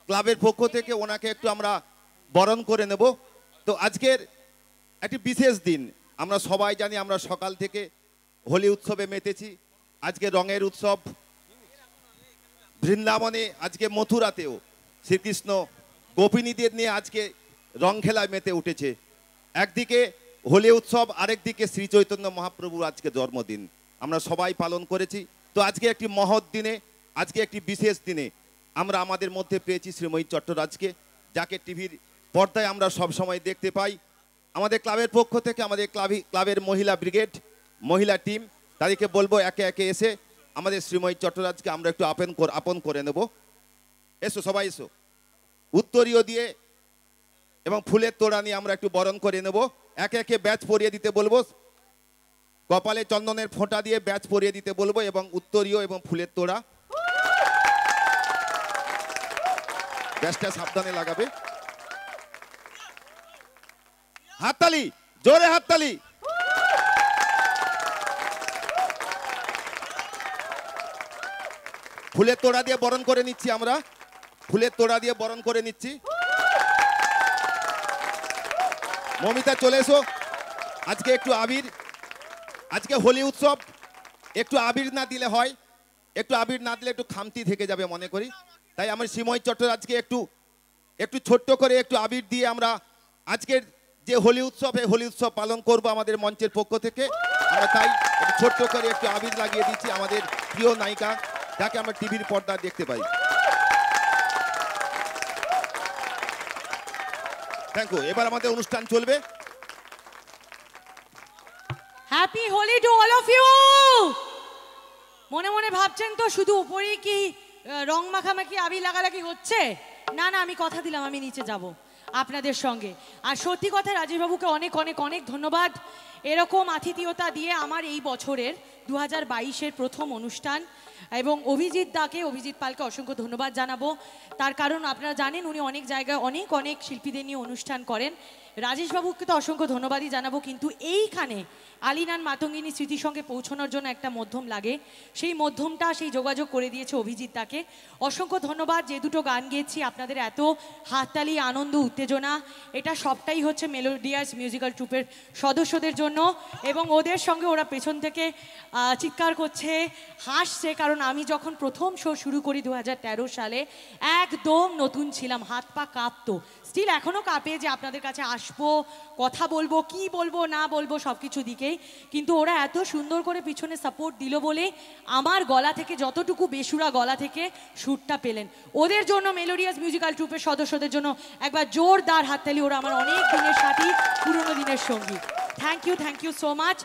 ক্লাবের পক্ষ থেকে ওনাকে একটু আমরা বরণ করে নেব। তো আজকের একটি বিশেষ দিন, আমরা সবাই জানি আমরা সকাল থেকে হোলি উৎসবে মেতেছি। আজকে রঙের উৎসব বৃন্দাবনে, আজকে মথুরাতেও শ্রীকৃষ্ণ গোপিনীদের নিয়ে আজকে রং খেলায় মেতে উঠেছে। একদিকে হোলি উৎসব, আরেকদিকে শ্রী চৈতন্য মহাপ্রভুর আজকে জন্মদিন আমরা সবাই পালন করেছি। তো আজকে একটি মহৎ দিনে, আজকে একটি বিশেষ দিনে আমরা আমাদের মধ্যে পেয়েছি শ্রীময়ী চট্টরাজকে, যাকে টিভির পর্দায় আমরা সব সময় দেখতে পাই। আমাদের ক্লাবের পক্ষ থেকে আমাদের ক্লাবের মহিলা ব্রিগেড, মহিলা টিম, তাদেরকে বলবো একে একে এসে আমাদের শ্রীময়ী চট্টরাজকে আমরা একটু আপন করে নেব। এসো সবাই এসো, উত্তরীয় দিয়ে এবং ফুলের তোড়া নিয়ে আমরা একটু বরণ করে নেব। একে একে ব্যাচ পরিয়ে দিতে বলবো, কপালে চন্দনের ফোঁটা দিয়ে ব্যাচ পরিয়ে দিতে বলবো এবং উত্তরীয় এবং ফুলের তোড়া। ব্যাচটা সাবধানে লাগাবে। হাততালি, জোরে হাততালি। ফুলের তোড়া দিয়ে বরণ করে নিচ্ছি আমরা, ফুলের তোড়া দিয়ে বরণ করে নিচ্ছি। মমিতা চলে এসো। আজকে একটু আবির, আজকে হোলি উৎসব, একটু আবির না দিলে হয়, একটু আবির না দিলে একটু খামতি থেকে যাবে মনে করি। তাই আমার শ্রীময়ী চট্টরাজকে একটু ছোট্ট করে একটু আবির দিয়ে আমরা আজকের যে হোলি উৎসব, এই হোলি উৎসব পালন করব আমাদের মঞ্চের পক্ষ থেকে। আমরা তাই একটু ছোট্ট করে একটু আবির লাগিয়ে দিচ্ছি আমাদের প্রিয় নায়িকা, যাকে আমরা টিভির পর্দায় দেখতে পাই। Thank you. এবার আমাদের অনুষ্ঠান চলবে। Happy Holi to all of you. মনে মনে ভাবছেন তো শুধু উপরেই কি রং মাখামাখি আবির লাগালাগি হচ্ছে? না না, আমি কথা দিলাম আমি নিচে যাব আপনাদের সঙ্গে। আর সত্যি কথা, রাজেশবাবুকে অনেক অনেক অনেক ধন্যবাদ এরকম আতিথেয়তা দিয়ে আমার এই বছরের 2022-এর প্রথম অনুষ্ঠান। এবং অভিজিৎ দাকে, অভিজিৎ পালকে অসংখ্য ধন্যবাদ জানাবো। তার কারণ আপনারা জানেন উনি অনেক জায়গায় অনেক অনেক শিল্পীদের নিয়ে অনুষ্ঠান করেন। রাজেশবাবুকে তো অসংখ্য ধন্যবাদই জানাবো, কিন্তু এইখানে আলিনান মাতঙ্গিনী স্মৃতির সঙ্গে পৌঁছানোর জন্য একটা মাধ্যম লাগে, সেই মাধ্যমটা, সেই যোগাযোগ করে দিয়েছে অভিজিৎ দাকে। অসংখ্য ধন্যবাদ। যে দুটো গান গেয়েছি আপনাদের এত হাততালি, আনন্দ, উত্তেজনা, এটা সবটাই হচ্ছে মেলোডিয়াস মিউজিক্যাল ট্রুপের সদস্যদের জন্য। এবং ওদের সঙ্গে ওরা পেছন থেকে চিৎকার করছে, হাসছে, কারণ আমি যখন প্রথম শো শুরু করি 2013 সালে একদম নতুন ছিলাম, হাত পা কাঁপতো, স্টিল এখনও কাঁপে যে আপনাদের কাছে আসবো, কথা বলবো, কি বলবো না বলবো সব কিছু দিকেই। কিন্তু ওরা এত সুন্দর করে পিছনে সাপোর্ট দিল বলে আমার গলা থেকে যতটুকু বেসুরা গলা থেকে সুরটা পেলেন। ওদের জন্য, মেলোডিয়াস মিউজিক্যাল ট্রুপের সদস্যদের জন্য একবার জোরদার হাততালি। ওরা আমার অনেক দিনের সাথী, পুরনো দিনের সঙ্গী। Thank you so much.